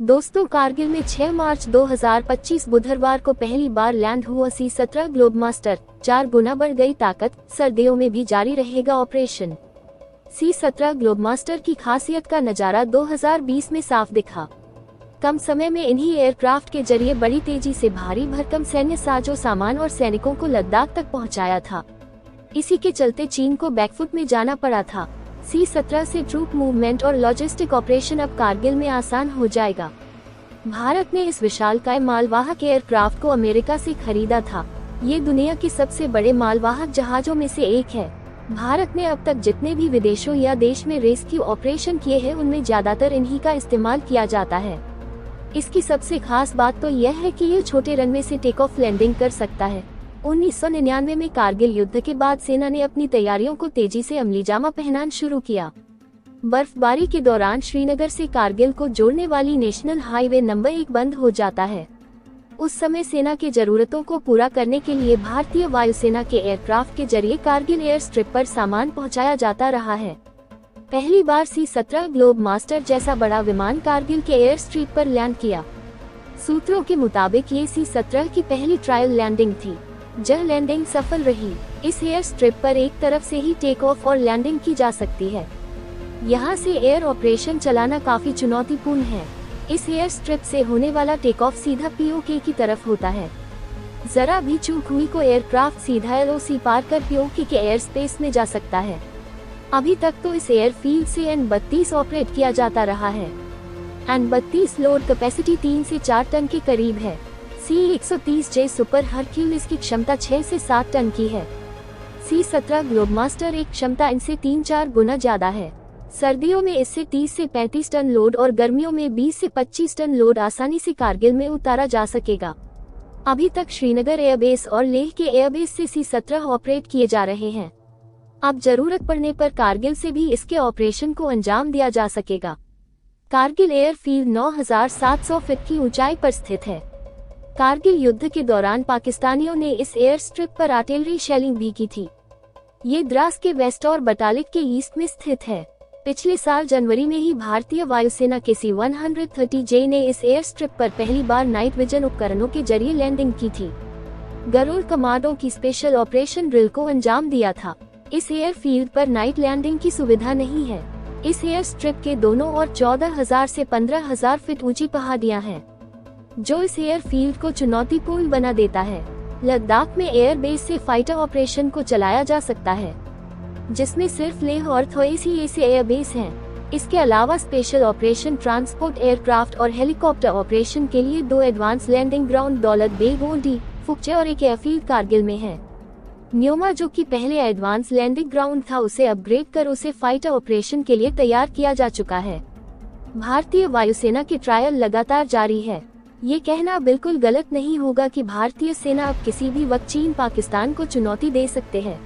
दोस्तों, कारगिल में 6 मार्च 2025 बुधवार को पहली बार लैंड हुआ C-17 ग्लोबमास्टर। 4 गुना बढ़ गई ताकत, सर्दियों में भी जारी रहेगा ऑपरेशन। C-17 ग्लोबमास्टर की खासियत का नजारा 2020 में साफ दिखा। कम समय में इन्हीं एयरक्राफ्ट के जरिए बड़ी तेजी से भारी भरकम सैन्य साजो सामान और सैनिकों को लद्दाख तक पहुंचाया था। इसी के चलते चीन को बैकफुट में जाना पड़ा था। C-17 से ट्रूप मूवमेंट और लॉजिस्टिक ऑपरेशन अब कारगिल में आसान हो जाएगा। भारत ने इस विशालकाय मालवाहक एयरक्राफ्ट को अमेरिका से खरीदा था। ये दुनिया के सबसे बड़े मालवाहक जहाजों में से एक है। भारत ने अब तक जितने भी विदेशों या देश में रेस्क्यू ऑपरेशन किए हैं, उनमें ज्यादातर इन्हीं का इस्तेमाल किया जाता है। इसकी सबसे खास बात तो यह है कि ये छोटे रनवे से टेक ऑफ लैंडिंग कर सकता है। 1999 में कारगिल युद्ध के बाद सेना ने अपनी तैयारियों को तेजी से अमलीजामा पहनाना शुरू किया। बर्फबारी के दौरान श्रीनगर से कारगिल को जोड़ने वाली नेशनल हाईवे नंबर 1 बंद हो जाता है। उस समय सेना की जरूरतों को पूरा करने के लिए भारतीय वायुसेना के एयरक्राफ्ट के जरिए कारगिल एयर स्ट्रिप पर सामान पहुंचाया जाता रहा है। पहली बार C-17 ग्लोबमास्टर जैसा बड़ा विमान कारगिल के एयर स्ट्रिप पर लैंड किया। सूत्रों के मुताबिक ये C-17 की पहली ट्रायल लैंडिंग थी। यह लैंडिंग सफल रही। इस एयर स्ट्रिप पर एक तरफ से ही टेक ऑफ और लैंडिंग की जा सकती है। यहाँ से एयर ऑपरेशन चलाना काफी चुनौतीपूर्ण है। इस एयर स्ट्रिप से होने वाला टेक ऑफ सीधा POK की तरफ होता है। जरा भी चूक हुई को एयरक्राफ्ट सीधा LOC पार कर POK के एयर स्पेस में जा सकता है। अभी तक तो इस एयरफील्ड से N-32 ऑपरेट किया जाता रहा है। N-32 लोड कैपेसिटी 3 से 4 टन के करीब है। C-130J सुपर हरक्यूलिस की क्षमता 6 से 7 टन की है। C-17 ग्लोबमास्टर एक क्षमता इनसे 3-4 गुना ज्यादा है। सर्दियों में इससे 30 से 35 टन लोड और गर्मियों में 20 से 25 टन लोड आसानी से कारगिल में उतारा जा सकेगा। अभी तक श्रीनगर एयरबेस और लेह के एयरबेस से C-17 ऑपरेट किए जा रहे हैं। अब जरूरत पड़ने पर कारगिल से भी इसके ऑपरेशन को अंजाम दिया जा सकेगा। कारगिल एयरफील्ड 9,700 फीट की ऊंचाई पर स्थित है। कारगिल युद्ध के दौरान पाकिस्तानियों ने इस एयर स्ट्रिप पर आर्टिलरी शेलिंग भी की थी। ये द्रास के वेस्ट और बटालिक के ईस्ट में स्थित है। पिछले साल जनवरी में ही भारतीय वायुसेना के C-130J ने इस एयर स्ट्रिप पर पहली बार नाइट विजन उपकरणों के जरिए लैंडिंग की थी। गरुड़ कमांडो की स्पेशल ऑपरेशन ड्रिल को अंजाम दिया था। इस एयरफील्ड पर नाइट लैंडिंग की सुविधा नहीं है। इस एयर स्ट्रिप के दोनों ओर 14,000 से 15,000 फीट ऊंची पहाड़ियां हैं, जो इस एयरफील्ड को चुनौतीपूर्ण बना देता है। लद्दाख में एयरबेस से फाइटर ऑपरेशन को चलाया जा सकता है, जिसमें सिर्फ लेह और थोएसी एयरबेस हैं। इसके अलावा स्पेशल ऑपरेशन ट्रांसपोर्ट एयरक्राफ्ट और हेलीकॉप्टर ऑपरेशन के लिए 2 advance landing ground Daulat Beg Oldi Fukche और एक एयरफील्ड कारगिल में है। न्योमा, जो कि पहले एडवांस लैंडिंग ग्राउंड था, उसे अपग्रेड कर उसे फाइटर ऑपरेशन के लिए तैयार किया जा चुका है। भारतीय वायुसेना की ट्रायल लगातार जारी है। ये कहना बिल्कुल गलत नहीं होगा कि भारतीय सेना अब किसी भी वक्त चीन पाकिस्तान को चुनौती दे सकते हैं।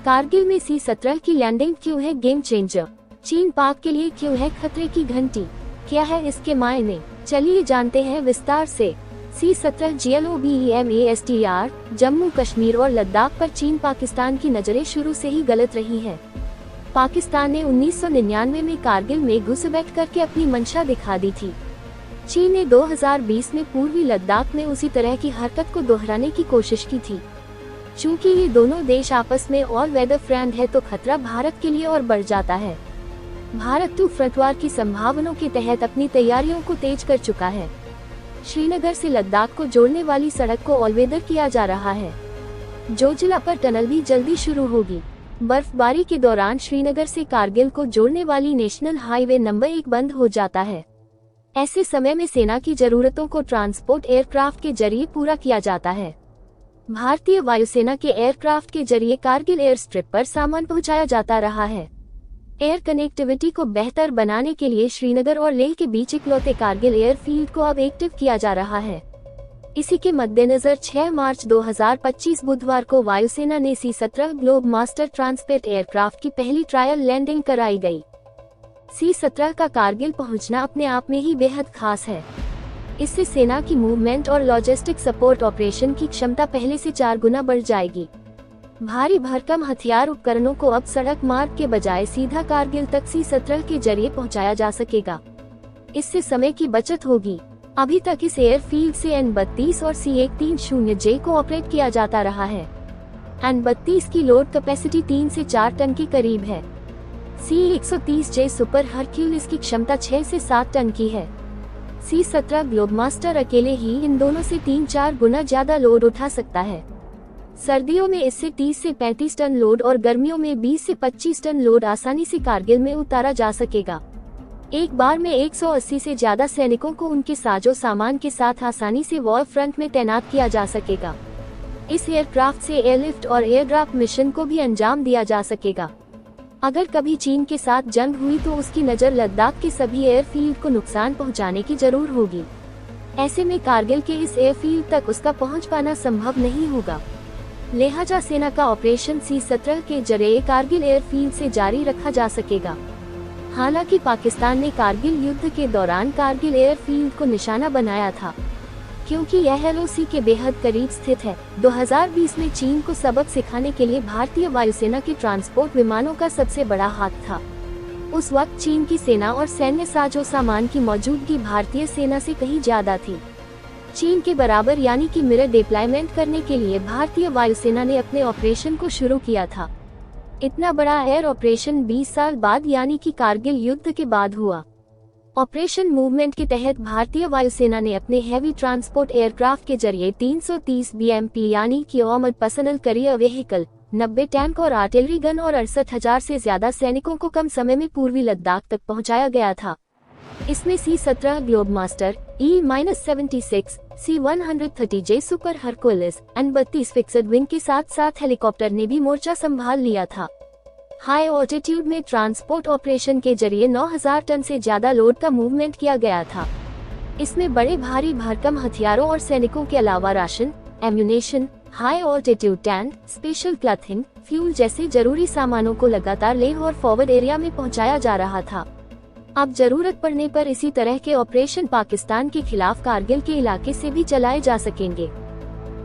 कारगिल में C-17 की लैंडिंग क्यों है गेम चेंजर? चीन पाक के लिए क्यों है खतरे की घंटी? क्या है इसके मायने? चलिए जानते हैं विस्तार से। C-17 GLOBEMASTR जम्मू कश्मीर और लद्दाख पर चीन पाकिस्तान की नजरें शुरू से ही गलत रही हैं। पाकिस्तान ने 1999 में कारगिल में घुसपैठ करके अपनी मंशा दिखा दी थी। चीन ने 2020 में पूर्वी लद्दाख में उसी तरह की हरकत को दोहराने की कोशिश की थी। चूंकि ये दोनों देश आपस में ऑल वेदर फ्रेंड है, तो खतरा भारत के लिए और बढ़ जाता है। भारत 2 फ्रंट वार की संभावनाओं के तहत अपनी तैयारियों को तेज कर चुका है। श्रीनगर से लद्दाख को जोड़ने वाली सड़क को ऑल वेदर किया जा रहा है। जोजिला पर टनल भी जल्दी शुरू होगी। बर्फबारी के दौरान श्रीनगर से कारगिल को जोड़ने वाली नेशनल हाईवे नंबर 1 बंद हो जाता है। ऐसे समय में सेना की जरूरतों को ट्रांसपोर्ट एयरक्राफ्ट के जरिए पूरा किया जाता है। भारतीय वायुसेना के एयरक्राफ्ट के जरिए कारगिल एयर स्ट्रिप पर सामान पहुंचाया जाता रहा है। एयर कनेक्टिविटी को बेहतर बनाने के लिए श्रीनगर और लेह के बीच इकलौते कारगिल एयरफील्ड को अब एक्टिव किया जा रहा है। इसी के मद्देनजर 6 मार्च 2025 बुधवार को वायुसेना ने C-17 ग्लोबमास्टर ट्रांसपोर्ट एयरक्राफ्ट की पहली ट्रायल लैंडिंग कराई गई। C-17 का कारगिल पहुंचना अपने आप में ही बेहद खास है। इससे सेना की मूवमेंट और लॉजिस्टिक सपोर्ट ऑपरेशन की क्षमता पहले से 4 गुना बढ़ जाएगी। भारी भरकम हथियार उपकरणों को अब सड़क मार्ग के बजाय सीधा कारगिल तक C-17 के जरिए पहुंचाया जा सकेगा। इससे समय की बचत होगी। अभी तक इस एयरफील्ड से N-32 और C-130J को ऑपरेट किया जाता रहा है। N-32 की लोड कैपेसिटी 3 से 4 टन के करीब है। C-130J सुपर हरक्यूलिस की क्षमता 6 से 7 टन की है। C-17 ग्लोबमास्टर अकेले ही इन दोनों से 3-4 गुना ज्यादा लोड उठा सकता है। सर्दियों में इससे 30 से 35 टन लोड और गर्मियों में 20 से 25 टन लोड आसानी से कारगिल में उतारा जा सकेगा। एक बार में 180 से ज्यादा सैनिकों को उनके साजो सामान के साथ आसानी से वॉर फ्रंट में तैनात किया जा सकेगा। इस एयरक्राफ्ट से एयरलिफ्ट और एयरड्रॉप मिशन को भी अंजाम दिया जा सकेगा। अगर कभी चीन के साथ जंग हुई तो उसकी नज़र लद्दाख के सभी एयरफील्ड को नुकसान पहुंचाने की जरूर होगी। ऐसे में कारगिल के इस एयरफील्ड तक उसका पहुंच पाना संभव नहीं होगा। लिहाजा सेना का ऑपरेशन C-17 के जरिए कारगिल एयरफील्ड से जारी रखा जा सकेगा। हालांकि पाकिस्तान ने कारगिल युद्ध के दौरान कारगिल एयरफील्ड को निशाना बनाया था, क्योंकि यह LOC के बेहद करीब स्थित है। 2020 में चीन को सबक सिखाने के लिए भारतीय वायुसेना के ट्रांसपोर्ट विमानों का सबसे बड़ा हाथ था। उस वक्त चीन की सेना और सैन्य साजो सामान की मौजूदगी भारतीय सेना से कहीं ज्यादा थी। चीन के बराबर यानी कि मिरर डिप्लॉयमेंट करने के लिए भारतीय वायुसेना ने अपने ऑपरेशन को शुरू किया था। इतना बड़ा एयर ऑपरेशन 20 साल बाद यानी कि कारगिल युद्ध के बाद हुआ। ऑपरेशन मूवमेंट के तहत भारतीय वायुसेना ने अपने हैवी ट्रांसपोर्ट एयरक्राफ्ट के जरिए 330 BMP यानी कि armoured personnel carrier vehicle, 90 tank और आर्टिलरी गन और 68,000 से ज्यादा सैनिकों को कम समय में पूर्वी लद्दाख तक पहुंचाया गया था। इसमें C-17 Globemaster, E-76, C-130J super Hercules, N-32 fixed wing के साथ साथ हेलीकॉप्टर ने भी मोर्चा संभाल लिया था। हाई ऑल्टीट्यूड में ट्रांसपोर्ट ऑपरेशन के जरिए 9,000 टन से ज्यादा लोड का मूवमेंट किया गया था। इसमें बड़े भारी भरकम हथियारों और सैनिकों के अलावा ration, ammunition, high altitude tank, special clothing, fuel जैसे जरूरी सामानों को लगातार लेह और फॉरवर्ड एरिया में पहुंचाया जा रहा था। अब जरूरत पड़ने पर इसी तरह के ऑपरेशन पाकिस्तान के खिलाफ कारगिल के इलाके से भी चलाए जा सकेंगे।